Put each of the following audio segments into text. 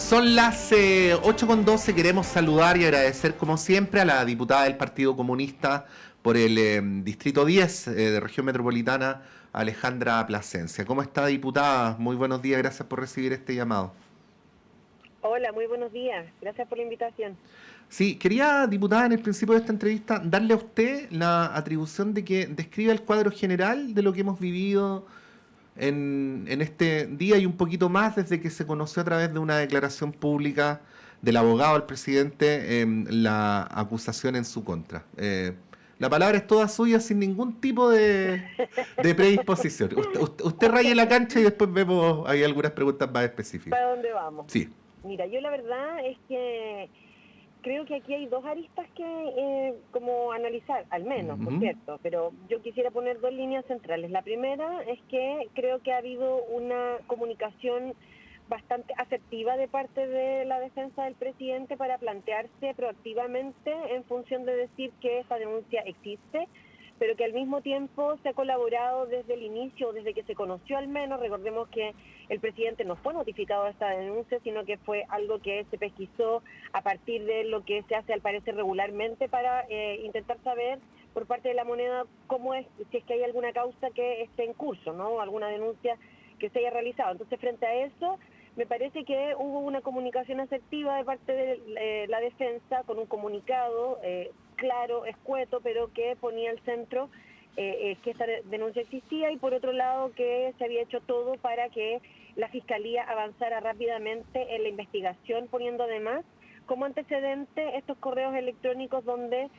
Son las 8:12. Queremos saludar y agradecer como siempre a la diputada del Partido Comunista por el Distrito 10 de Región Metropolitana, Alejandra Plasencia. ¿Cómo está, diputada? Muy buenos días, gracias por recibir este llamado. Hola, muy buenos días. Gracias por la invitación. Sí, quería, diputada, en el principio de esta entrevista, darle a usted la atribución de que describa el cuadro general de lo que hemos vivido en este día y un poquito más desde que se conoció a través de una declaración pública del abogado del presidente la acusación en su contra. La palabra es toda suya sin ningún tipo de predisposición. Usted raye la cancha y después vemos hay algunas preguntas más específicas. ¿Para dónde vamos? Sí. Mira, yo la verdad es que creo que aquí hay dos aristas que como analizar, al menos, por cierto, pero yo quisiera poner dos líneas centrales. La primera es que creo que ha habido una comunicación bastante asertiva de parte de la defensa del presidente para plantearse proactivamente en función de decir que esta denuncia existe, pero que al mismo tiempo se ha colaborado desde el inicio, desde que se conoció al menos. Recordemos que el presidente no fue notificado de esta denuncia, sino que fue algo que se pesquisó a partir de lo que se hace al parecer regularmente para intentar saber por parte de la moneda cómo es, si es que hay alguna causa que esté en curso, ¿no? Alguna denuncia que se haya realizado. Entonces, frente a eso, me parece que hubo una comunicación asertiva de parte de la defensa con un comunicado claro, escueto, pero que ponía al centro que esta denuncia existía, y por otro lado que se había hecho todo para que la Fiscalía avanzara rápidamente en la investigación, poniendo además como antecedente estos correos electrónicos donde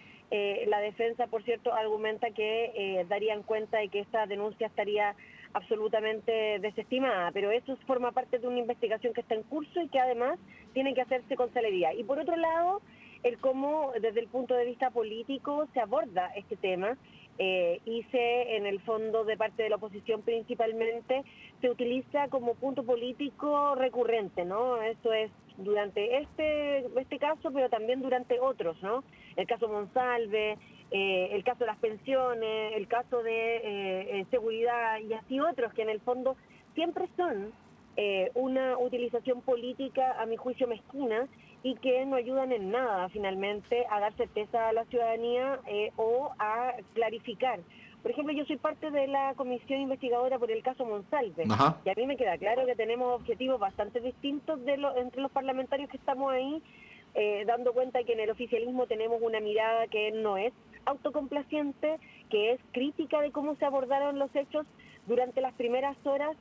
la defensa, por cierto, argumenta que darían cuenta de que esta denuncia estaría absolutamente desestimada, pero eso forma parte de una investigación que está en curso y que además tiene que hacerse con celeridad. Y por otro lado, el cómo desde el punto de vista político se aborda este tema, y en el fondo de parte de la oposición principalmente se utiliza como punto político recurrente, ¿no? Eso es durante este caso, pero también durante otros, ¿no? El caso Monsalve, el caso de las pensiones, el caso de seguridad y así otros que en el fondo siempre son una utilización política, a mi juicio, mezquina, y que no ayudan en nada finalmente a dar certeza a la ciudadanía o a clarificar. Por ejemplo, yo soy parte de la comisión investigadora por el caso Monsalve. Ajá. Y a mí me queda claro que tenemos objetivos bastante distintos entre los parlamentarios que estamos ahí, dando cuenta que en el oficialismo tenemos una mirada que no es autocomplaciente, que es crítica de cómo se abordaron los hechos durante las primeras horas,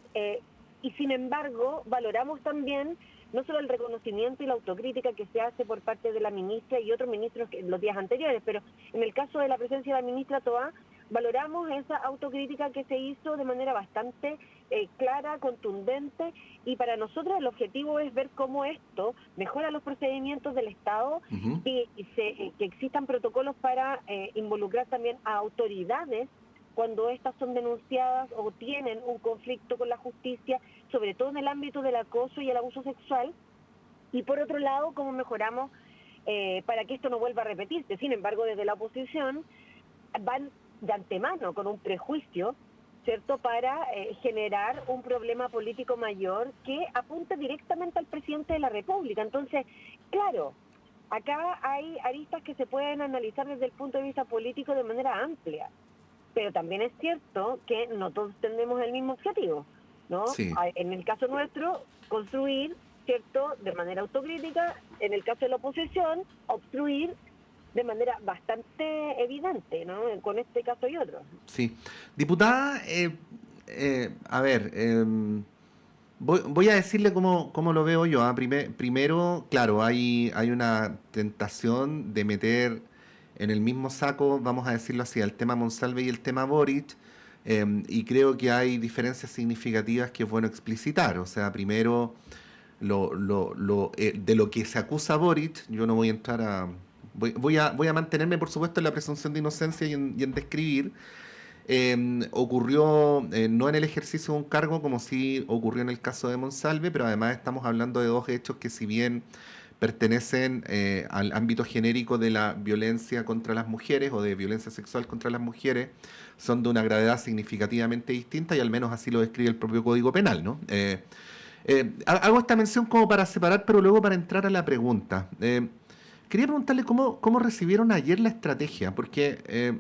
y sin embargo valoramos también no solo el reconocimiento y la autocrítica que se hace por parte de la ministra y otros ministros en los días anteriores, pero en el caso de la presencia de la ministra Toá, valoramos esa autocrítica que se hizo de manera bastante clara, contundente, y para nosotros el objetivo es ver cómo esto mejora los procedimientos del Estado, que existan protocolos para involucrar también a autoridades cuando estas son denunciadas o tienen un conflicto con la justicia, sobre todo en el ámbito del acoso y el abuso sexual, y por otro lado, cómo mejoramos para que esto no vuelva a repetirse. Sin embargo, desde la oposición van de antemano con un prejuicio, ¿cierto?, para generar un problema político mayor que apunta directamente al presidente de la República. Entonces, claro, acá hay aristas que se pueden analizar desde el punto de vista político de manera amplia, pero también es cierto que no todos tenemos el mismo objetivo, ¿no? Sí. En el caso nuestro, construir, ¿cierto?, de manera autocrítica; en el caso de la oposición, obstruir de manera bastante evidente, ¿no?, con este caso y otros. Sí. Diputada, a ver, voy a decirle cómo lo veo yo. Primero, claro, hay una tentación de meter en el mismo saco, vamos a decirlo así, el tema Monsalve y el tema Boric, y creo que hay diferencias significativas que es bueno explicitar. O sea, primero, de lo que se acusa a Boric, yo no voy a entrar a... Voy a mantenerme, por supuesto, en la presunción de inocencia y en describir. Ocurrió no en el ejercicio de un cargo como sí ocurrió en el caso de Monsalve, pero además estamos hablando de dos hechos que, si bien pertenecen al ámbito genérico de la violencia contra las mujeres o de violencia sexual contra las mujeres, son de una gravedad significativamente distinta, y al menos así lo describe el propio Código Penal, ¿no? Hago esta mención como para separar, pero luego para entrar a la pregunta. Quería preguntarle cómo recibieron ayer la estrategia, porque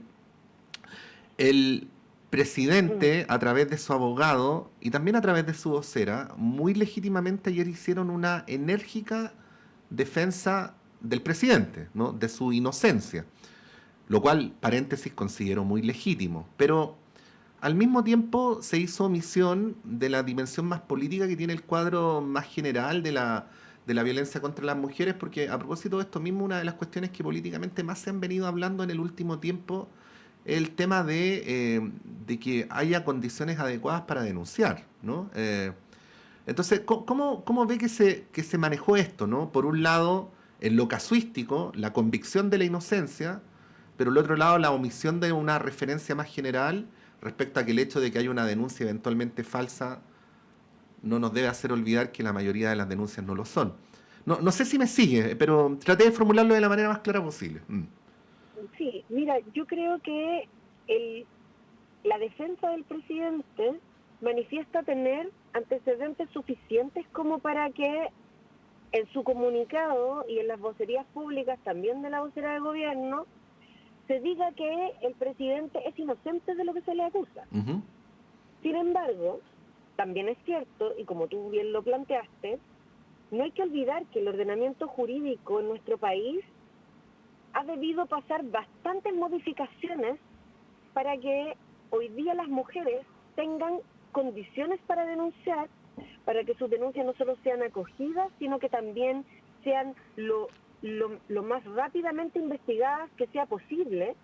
el presidente, a través de su abogado y también a través de su vocera, muy legítimamente ayer hicieron una enérgica defensa del presidente, ¿no? De su inocencia, lo cual, paréntesis, considero muy legítimo. Pero al mismo tiempo se hizo omisión de la dimensión más política que tiene el cuadro más general de la violencia contra las mujeres, porque a propósito de esto mismo, una de las cuestiones que políticamente más se han venido hablando en el último tiempo es el tema de que haya condiciones adecuadas para denunciar, ¿no? Entonces, ¿cómo ve que se manejó esto, ¿no? Por un lado, en lo casuístico, la convicción de la inocencia, pero por otro lado, la omisión de una referencia más general respecto a que el hecho de que haya una denuncia eventualmente falsa no nos debe hacer olvidar que la mayoría de las denuncias no lo son. No sé si me sigue, pero traté de formularlo de la manera más clara posible. Sí, mira, yo creo que la defensa del presidente manifiesta tener antecedentes suficientes como para que en su comunicado y en las vocerías públicas, también de la vocera de gobierno, se diga que el presidente es inocente de lo que se le acusa. Uh-huh. Sin embargo, también es cierto, y como tú bien lo planteaste, no hay que olvidar que el ordenamiento jurídico en nuestro país ha debido pasar bastantes modificaciones para que hoy día las mujeres tengan condiciones para denunciar, para que sus denuncias no solo sean acogidas, sino que también sean lo más rápidamente investigadas que sea posible,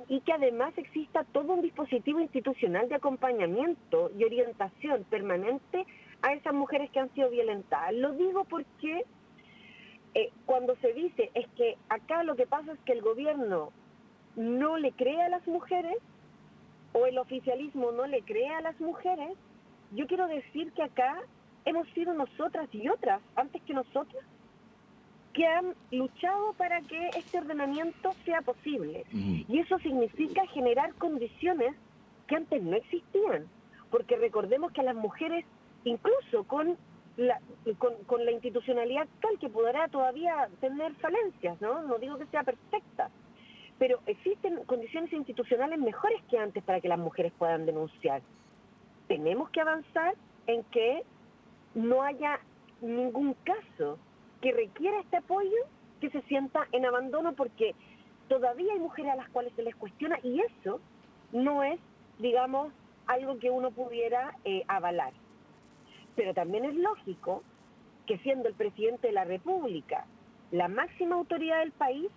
y que además exista todo un dispositivo institucional de acompañamiento y orientación permanente a esas mujeres que han sido violentadas. Lo digo porque cuando se dice es que acá lo que pasa es que el gobierno no le cree a las mujeres o el oficialismo no le cree a las mujeres, yo quiero decir que acá hemos sido nosotras y otras, antes que nosotras, que han luchado para que este ordenamiento sea posible. Y eso significa generar condiciones que antes no existían. Porque recordemos que a las mujeres, incluso con la institucionalidad actual, que podrá todavía tener falencias, ¿no? No digo que sea perfecta, pero existen condiciones institucionales mejores que antes para que las mujeres puedan denunciar. Tenemos que avanzar en que no haya ningún caso que requiera este apoyo que se sienta en abandono, porque todavía hay mujeres a las cuales se les cuestiona y eso no es, digamos, algo que uno pudiera avalar. Pero también es lógico que, siendo el presidente de la República la máxima autoridad del país,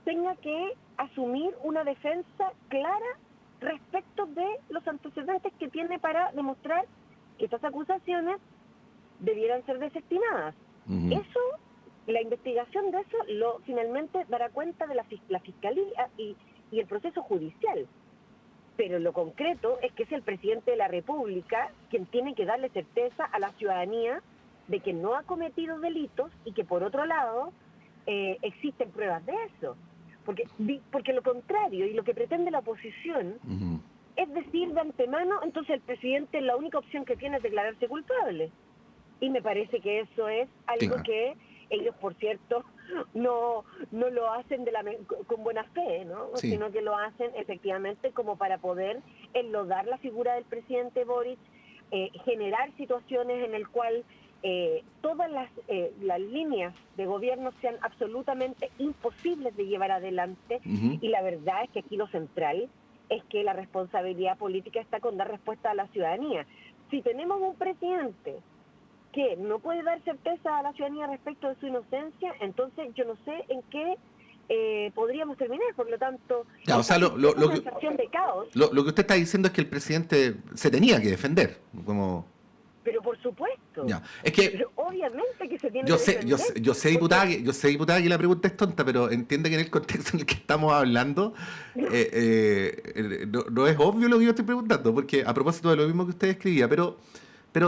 tenga que asumir una defensa clara respecto de los antecedentes que tiene para demostrar que estas acusaciones debieran ser desestimadas. Uh-huh. Eso, la investigación de eso finalmente dará cuenta de la fiscalía y el proceso judicial. Pero lo concreto es que es el presidente de la República quien tiene que darle certeza a la ciudadanía de que no ha cometido delitos y que, por otro lado, existen pruebas de eso. Porque lo contrario y lo que pretende la oposición uh-huh. es decir de antemano, entonces el presidente la única opción que tiene es declararse culpable. Y me parece que eso es algo claro. que ellos, por cierto, no lo hacen con buena fe, ¿no? Sí. Sino que lo hacen efectivamente como para poder enlodar la figura del presidente Boric, generar situaciones en el cual todas las líneas de gobierno sean absolutamente imposibles de llevar adelante. Uh-huh. Y la verdad es que aquí lo central es que la responsabilidad política está con dar respuesta a la ciudadanía. Si tenemos un presidente que no puede dar certeza a la ciudadanía respecto de su inocencia, entonces yo no sé en qué podríamos terminar. Por lo tanto, ya, o sea, sensación de caos. Lo que usted está diciendo es que el presidente se tenía que defender, como... Pero por supuesto. Ya. Es que pero obviamente que se tiene que defender. Yo sé, diputada, que la pregunta es tonta, pero entiende que en el contexto en el que estamos hablando no es obvio lo que yo estoy preguntando, porque a propósito de lo mismo que usted escribía, pero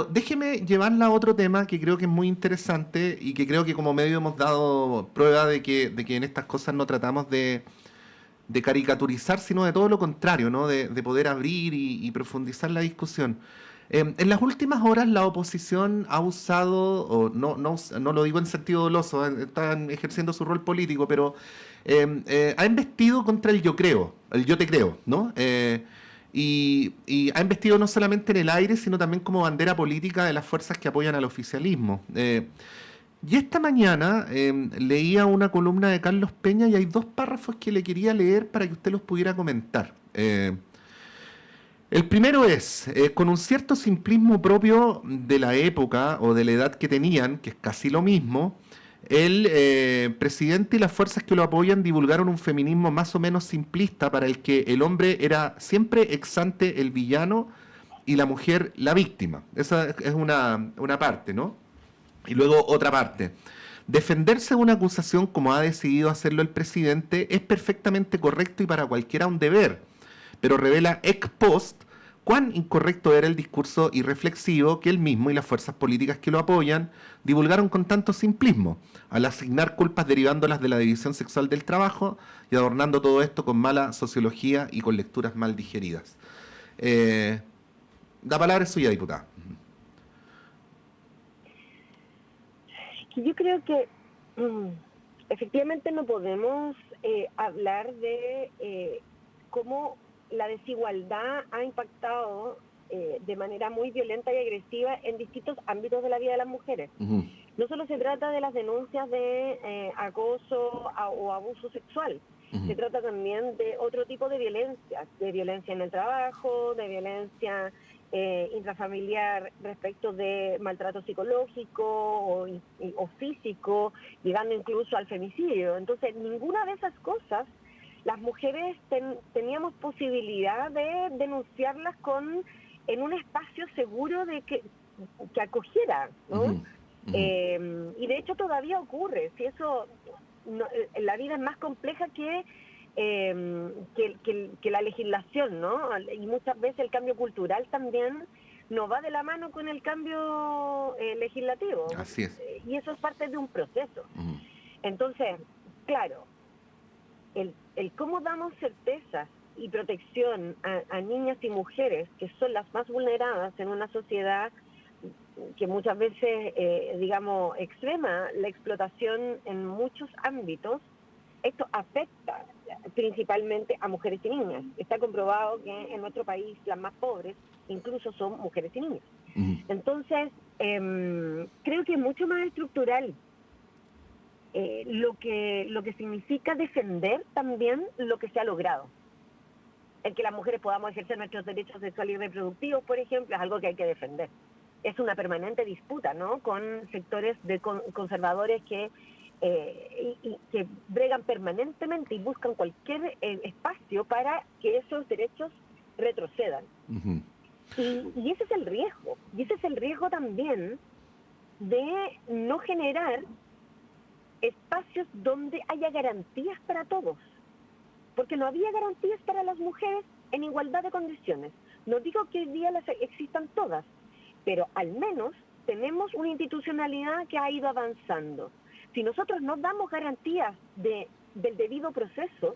déjeme llevarla a otro tema que creo que es muy interesante y que creo que como medio hemos dado prueba de que en estas cosas no tratamos de caricaturizar, sino de todo lo contrario, ¿no? De poder abrir y profundizar la discusión. En las últimas horas la oposición ha usado, o no lo digo en sentido doloso, están ejerciendo su rol político, pero ha embestido contra el yo creo, el yo te creo, ¿no? Y ha embestido no solamente en el aire, sino también como bandera política de las fuerzas que apoyan al oficialismo. Y esta mañana leía una columna de Carlos Peña y hay dos párrafos que le quería leer para que usted los pudiera comentar. El primero es, con un cierto simplismo propio de la época o de la edad que tenían, que es casi lo mismo, el presidente y las fuerzas que lo apoyan divulgaron un feminismo más o menos simplista para el que el hombre era siempre ex ante el villano y la mujer la víctima. Esa es una parte, ¿no? Y luego otra parte. Defenderse de una acusación como ha decidido hacerlo el presidente es perfectamente correcto y para cualquiera un deber, pero revela ex post cuán incorrecto era el discurso irreflexivo que él mismo y las fuerzas políticas que lo apoyan divulgaron con tanto simplismo, al asignar culpas derivándolas de la división sexual del trabajo y adornando todo esto con mala sociología y con lecturas mal digeridas. La palabra es suya, diputada. Yo creo que efectivamente no podemos hablar de cómo la desigualdad ha impactado de manera muy violenta y agresiva en distintos ámbitos de la vida de las mujeres. Uh-huh. No solo se trata de las denuncias de acoso o abuso sexual, uh-huh. Se trata también de otro tipo de violencia en el trabajo, de violencia intrafamiliar respecto de maltrato psicológico o físico, llegando incluso al femicidio. Entonces, ninguna de esas cosas las mujeres teníamos posibilidad de denunciarlas en un espacio seguro de que acogiera, ¿no? Uh-huh. Uh-huh. Y de hecho todavía ocurre. Si eso, la vida es más compleja que la legislación, ¿no? Y muchas veces el cambio cultural también no va de la mano con el cambio legislativo. Así es. Y eso es parte de un proceso. Uh-huh. Entonces, claro, el cómo damos certezas y protección a niñas y mujeres que son las más vulneradas en una sociedad que muchas veces, digamos, extrema la explotación en muchos ámbitos, esto afecta principalmente a mujeres y niñas. Está comprobado que en nuestro país las más pobres incluso son mujeres y niñas. Uh-huh. Entonces, creo que es mucho más estructural lo que significa defender también lo que se ha logrado. El que las mujeres podamos ejercer nuestros derechos sexuales y reproductivos, por ejemplo, es algo que hay que defender. Es una permanente disputa, ¿no?, con sectores de conservadores que bregan permanentemente y buscan cualquier espacio para que esos derechos retrocedan. Uh-huh. Y ese es el riesgo. Y ese es el riesgo también de no generar espacios donde haya garantías para todos. Porque no había garantías para las mujeres en igualdad de condiciones. No digo que hoy día las existan todas, pero al menos tenemos una institucionalidad que ha ido avanzando. Si nosotros no damos garantías del debido proceso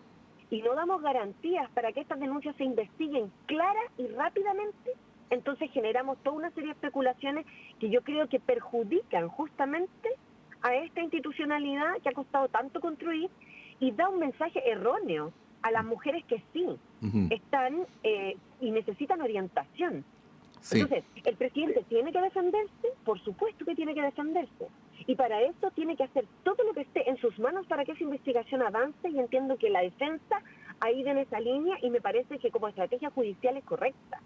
y no damos garantías para que estas denuncias se investiguen clara y rápidamente, entonces generamos toda una serie de especulaciones que yo creo que perjudican justamente a esta institucionalidad que ha costado tanto construir y da un mensaje erróneo a las mujeres que sí uh-huh. están y necesitan orientación. Sí. Entonces, el presidente tiene que defenderse, por supuesto que tiene que defenderse, y para eso tiene que hacer todo lo que esté en sus manos para que esa investigación avance, y entiendo que la defensa ha ido en esa línea y me parece que como estrategia judicial es correcta.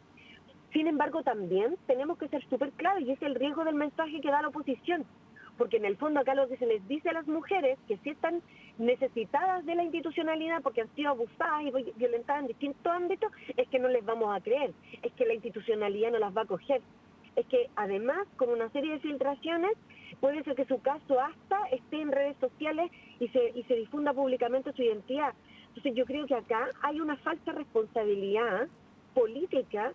Sin embargo, también tenemos que ser súper claros, y es el riesgo del mensaje que da la oposición, porque en el fondo acá lo que se les dice a las mujeres que sí están necesitadas de la institucionalidad porque han sido abusadas y violentadas en distintos ámbitos, es que no les vamos a creer, es que la institucionalidad no las va a acoger, es que además con una serie de filtraciones puede ser que su caso hasta esté en redes sociales y se difunda públicamente su identidad. Entonces yo creo que acá hay una falsa responsabilidad política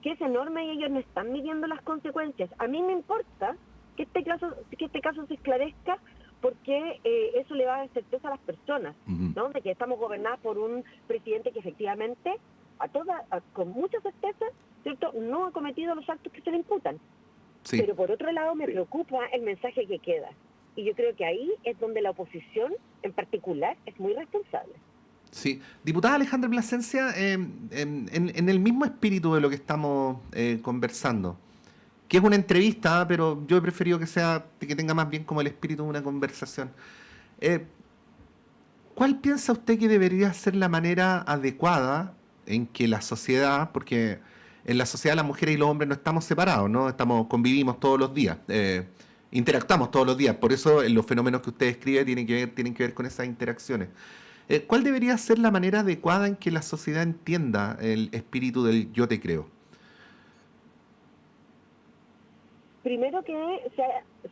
que es enorme y ellos no están midiendo las consecuencias. A mí me importa que este caso se esclarezca porque eso le va a dar certeza a las personas, uh-huh. ¿no?, de que estamos gobernadas por un presidente que efectivamente con mucha certeza, ¿cierto?, no ha cometido los actos que se le imputan. Sí. Pero por otro lado me preocupa el mensaje que queda. Y yo creo que ahí es donde la oposición, en particular, es muy responsable. Sí. Diputada Alejandra Plasencia, en el mismo espíritu de lo que estamos conversando, que es una entrevista, pero yo he preferido que tenga más bien como el espíritu de una conversación. ¿Cuál piensa usted que debería ser la manera adecuada en que la sociedad, porque en la sociedad las mujeres y los hombres no estamos separados, ¿no? Convivimos todos los días, interactuamos todos los días, por eso los fenómenos que usted describe tienen que ver con esas interacciones. ¿Cuál debería ser la manera adecuada en que la sociedad entienda el espíritu del yo te creo? Primero que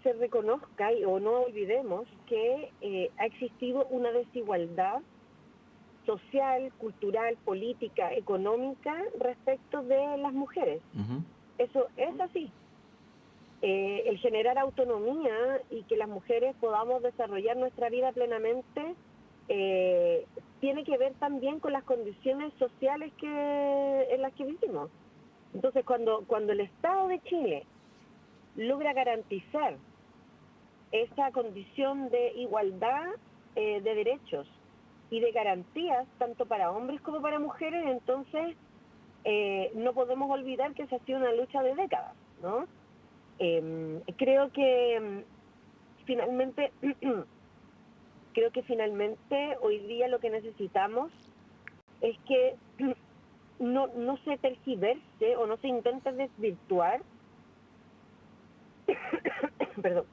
se reconozca o no olvidemos que ha existido una desigualdad social, cultural, política, económica respecto de las mujeres. Uh-huh. Eso es así. El generar autonomía y que las mujeres podamos desarrollar nuestra vida plenamente tiene que ver también con las condiciones sociales en las que vivimos. Entonces, cuando el Estado de Chile logra garantizar esa condición de igualdad de derechos y de garantías tanto para hombres como para mujeres, entonces no podemos olvidar que esa ha sido una lucha de décadas, ¿no? Creo que finalmente hoy día lo que necesitamos es que no se tergiverse o no se intente desvirtuar perdón,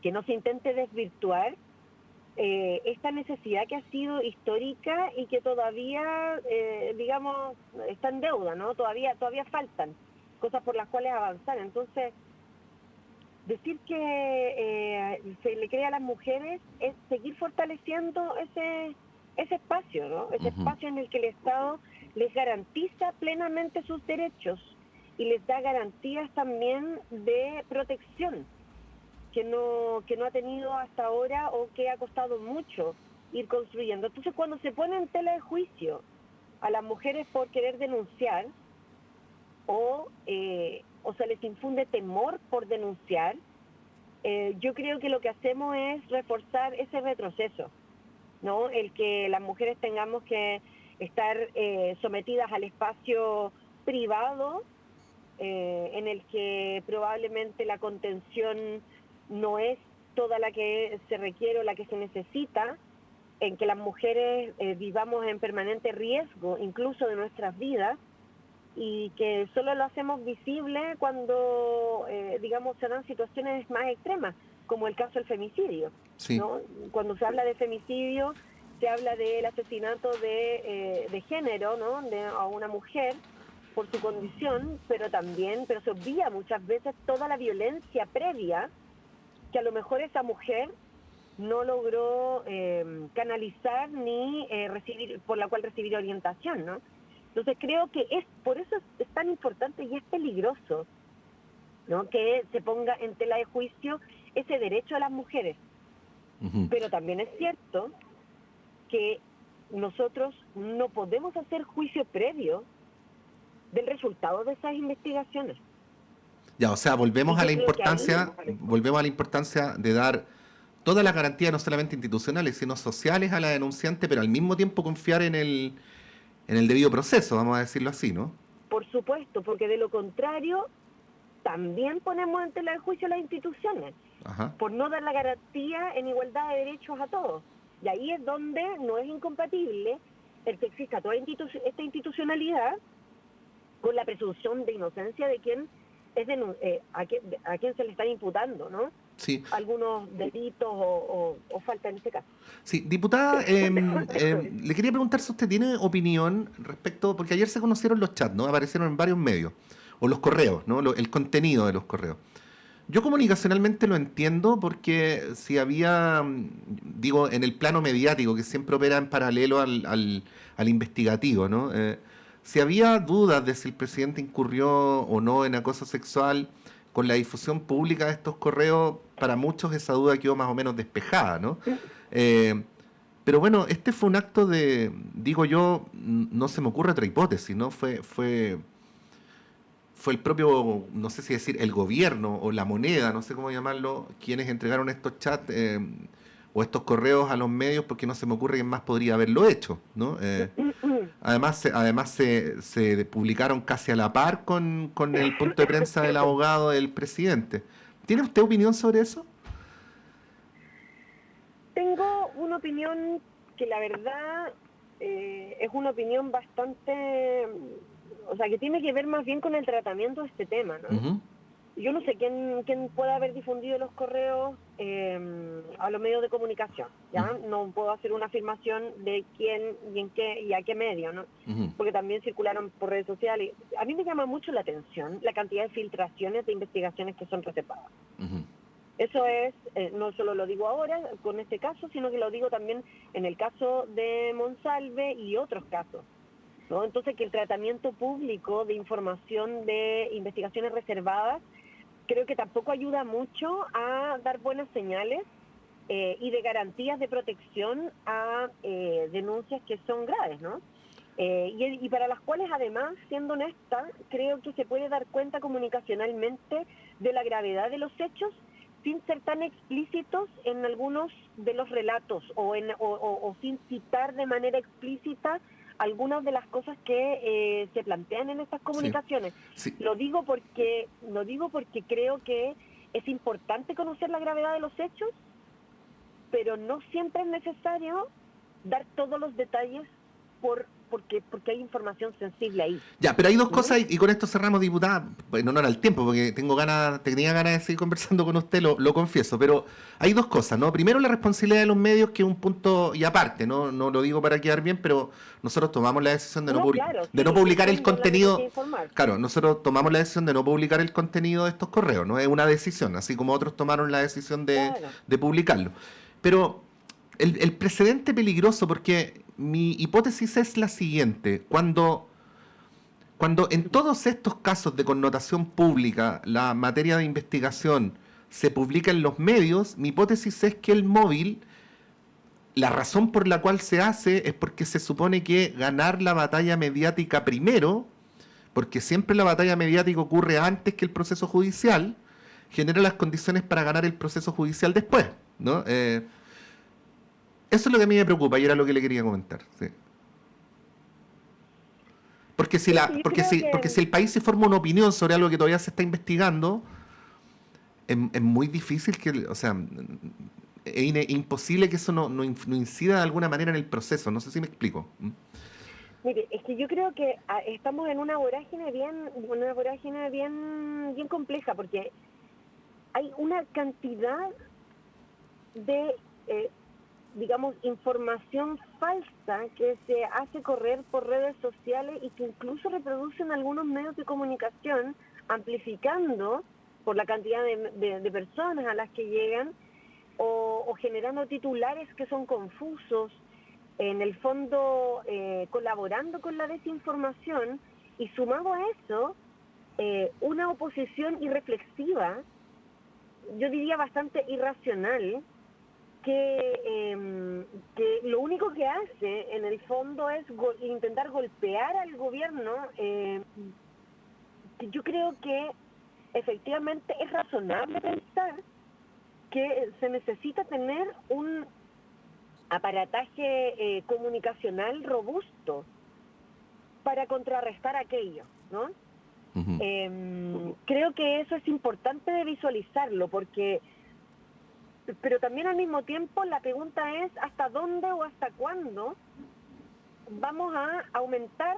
que no se intente desvirtuar esta necesidad que ha sido histórica y que todavía, digamos, está en deuda, ¿no? Todavía faltan cosas por las cuales avanzar. Entonces, decir que se le cree a las mujeres es seguir fortaleciendo ese espacio, ¿no? Ese Uh-huh. espacio en el que el Estado les garantiza plenamente sus derechos y les da garantías también de protección que no ha tenido hasta ahora o que ha costado mucho ir construyendo. Entonces, cuando se pone en tela de juicio a las mujeres por querer denunciar o se les infunde temor por denunciar, yo creo que lo que hacemos es reforzar ese retroceso, ¿no? El que las mujeres tengamos que estar sometidas al espacio privado, en el que probablemente la contención no es toda la que se requiere o la que se necesita, en que las mujeres vivamos en permanente riesgo incluso de nuestras vidas, y que solo lo hacemos visible cuando, digamos, se dan situaciones más extremas, como el caso del femicidio, Sí. ¿no? Cuando se habla de femicidio, se habla del asesinato de género, ¿no?, a una mujer por su condición, pero se olvida muchas veces toda la violencia previa que a lo mejor esa mujer no logró canalizar ni por la cual recibir orientación, ¿no? Entonces creo que por eso es tan importante y es peligroso, ¿no?, que se ponga en tela de juicio ese derecho a las mujeres. Uh-huh. Pero también es cierto que nosotros no podemos hacer juicio previo del resultado de esas investigaciones. Ya, o sea, volvemos a la importancia de dar todas las garantías, no solamente institucionales, sino sociales a la denunciante, pero al mismo tiempo confiar en el debido proceso, vamos a decirlo así, ¿no? Por supuesto, porque de lo contrario también ponemos en tela de juicio las instituciones. Ajá. Por no dar la garantía en igualdad de derechos a todos. Y ahí es donde no es incompatible el que exista toda esta institucionalidad con la presunción de inocencia de quien es a quien se le están imputando, ¿no? Sí. Algunos delitos o falta en este caso. Sí, diputada, le quería preguntar si usted tiene opinión respecto, porque ayer se conocieron los chats, ¿no? Aparecieron en varios medios, o los correos, ¿no? El contenido de los correos. Yo comunicacionalmente lo entiendo porque si había, digo, en el plano mediático, que siempre opera en paralelo al investigativo, ¿no? Si había dudas de si el presidente incurrió o no en acoso sexual, con la difusión pública de estos correos, para muchos esa duda quedó más o menos despejada, ¿no? Pero bueno, este fue un acto de, digo yo, no se me ocurre otra hipótesis, ¿no? Fue el propio, no sé si decir, el gobierno o la moneda, no sé cómo llamarlo, quienes entregaron estos chats o estos correos a los medios, porque no se me ocurre quién más podría haberlo hecho, ¿no? Además se publicaron casi a la par con el punto de prensa del abogado del presidente. ¿Tiene usted opinión sobre eso? Tengo una opinión que la verdad es una opinión bastante, o sea, que tiene que ver más bien con el tratamiento de este tema, ¿no? Ujú, Yo no sé quién puede haber difundido los correos a los medios de comunicación, ¿ya? ujú, No puedo hacer una afirmación de quién y en qué y a qué medio, ¿no? ujú, Porque también circularon por redes sociales. A mí me llama mucho la atención la cantidad de filtraciones de investigaciones que son reservadas. ujú. Eso es, no solo lo digo ahora con este caso, sino que lo digo también en el caso de Monsalve y otros casos, ¿no? Entonces, que el tratamiento público de información de investigaciones reservadas creo que tampoco ayuda mucho a dar buenas señales y de garantías de protección a denuncias que son graves, ¿no? Y para las cuales, además, siendo honesta, creo que se puede dar cuenta comunicacionalmente de la gravedad de los hechos sin ser tan explícitos en algunos de los relatos o sin citar de manera explícita algunas de las cosas que se plantean en estas Sí, comunicaciones. sí. Lo digo porque creo que es importante conocer la gravedad de los hechos, pero no siempre es necesario dar todos los detalles porque hay información sensible ahí. Ya, pero hay dos ¿No? cosas y con esto cerramos, diputada, en honor al tiempo, porque tenía ganas de seguir conversando con usted, lo confieso, pero hay dos cosas, ¿no? Primero, la responsabilidad de los medios, que es un punto y aparte, ¿no? No lo digo para quedar bien, pero nosotros tomamos la decisión No, claro, de sí, no en el publicar el fondo la necesidad de contenido. informar. Claro, nosotros tomamos la decisión de no publicar el contenido de estos correos, ¿no? Es una decisión, así como otros tomaron la decisión Claro. de publicarlo. Pero el precedente peligroso, porque mi hipótesis es la siguiente: cuando en todos estos casos de connotación pública la materia de investigación se publica en los medios, mi hipótesis es que el móvil, la razón por la cual se hace es porque se supone que ganar la batalla mediática primero, porque siempre la batalla mediática ocurre antes que el proceso judicial, genera las condiciones para ganar el proceso judicial después, ¿no? Eso es lo que a mí me preocupa y era lo que le quería comentar. Sí. Sí, yo creo Porque que si el país se forma una opinión sobre algo que todavía se está investigando, es muy difícil que, o sea, es imposible que eso no incida de alguna manera en el proceso. No sé si me explico. ¿Mm? Mire, es que yo creo que estamos en una vorágine bien compleja, porque hay una cantidad de, digamos, información falsa que se hace correr por redes sociales y que incluso reproducen algunos medios de comunicación, amplificando por la cantidad de personas a las que llegan o generando titulares que son confusos, en el fondo colaborando con la desinformación y sumado a eso, una oposición irreflexiva, yo diría bastante irracional, que lo único que hace en el fondo es intentar golpear al gobierno. Yo creo que efectivamente es razonable pensar que se necesita tener un aparataje comunicacional robusto para contrarrestar aquello, ¿no? Ujú. Creo que eso es importante de visualizarlo, pero también al mismo tiempo la pregunta es hasta dónde o hasta cuándo vamos a aumentar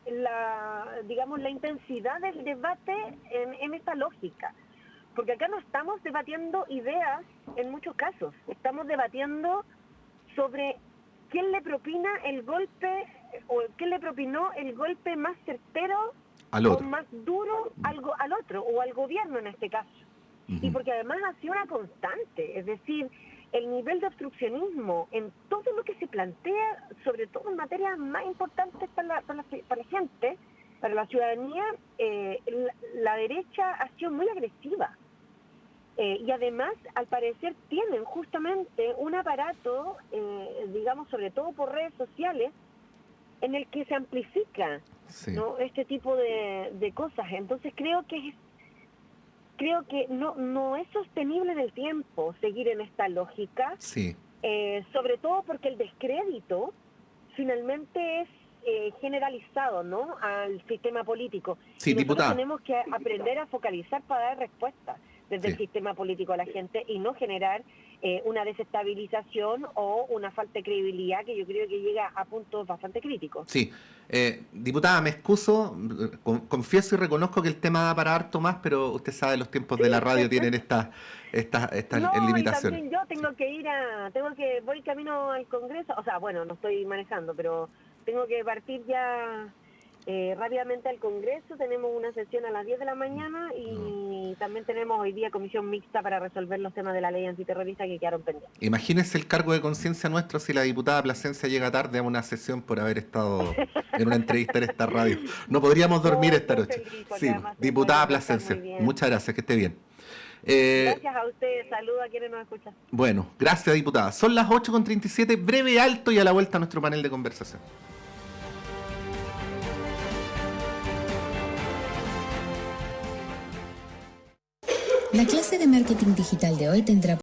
la intensidad del debate en esta lógica. Porque acá no estamos debatiendo ideas en muchos casos, estamos debatiendo sobre quién le propina el golpe o quién le propinó el golpe más certero Al o otro. más duro al otro o al gobierno en este caso. Y Ujú. porque además ha sido una constante, es decir, el nivel de obstruccionismo en todo lo que se plantea, sobre todo en materias más importantes para la gente, para la ciudadanía, la derecha ha sido muy agresiva. Y además, al parecer, tienen justamente un aparato, digamos, sobre todo por redes sociales, en el que se amplifica, Sí. ¿no?, este tipo de cosas. Entonces creo que no es sostenible en el tiempo seguir en esta lógica, Sí. sobre todo porque el descrédito finalmente es generalizado, ¿no?, al sistema político. Sí, Y nosotros diputada. tenemos que aprender a focalizar para dar respuestas desde Sí. el sistema político a la gente y no generar una desestabilización o una falta de credibilidad que yo creo que llega a puntos bastante críticos. Sí. Diputada, me excuso, confieso y reconozco que el tema da para harto más, pero usted sabe, los tiempos de la radio tienen estas No, y limitaciones. también yo Sí. voy camino al Congreso, o sea, bueno, no estoy manejando, pero tengo que partir ya rápidamente al Congreso. Tenemos una sesión a las 10 de la mañana y también tenemos hoy día comisión mixta para resolver los temas de la ley antiterrorista que quedaron pendientes. Imagínese el cargo de conciencia nuestro si la diputada Plasencia llega tarde a una sesión por haber estado en una entrevista en esta radio. No podríamos dormir No, esta estoy noche. feliz, porque Sí, además se diputada puede estar Plasencia, muy bien. muchas gracias, que esté bien. Gracias a ustedes, saludos a quienes nos escuchan. Bueno, gracias, diputada. Son las 8:37, breve alto y a la vuelta a nuestro panel de conversación. La clase de marketing digital de hoy tendrá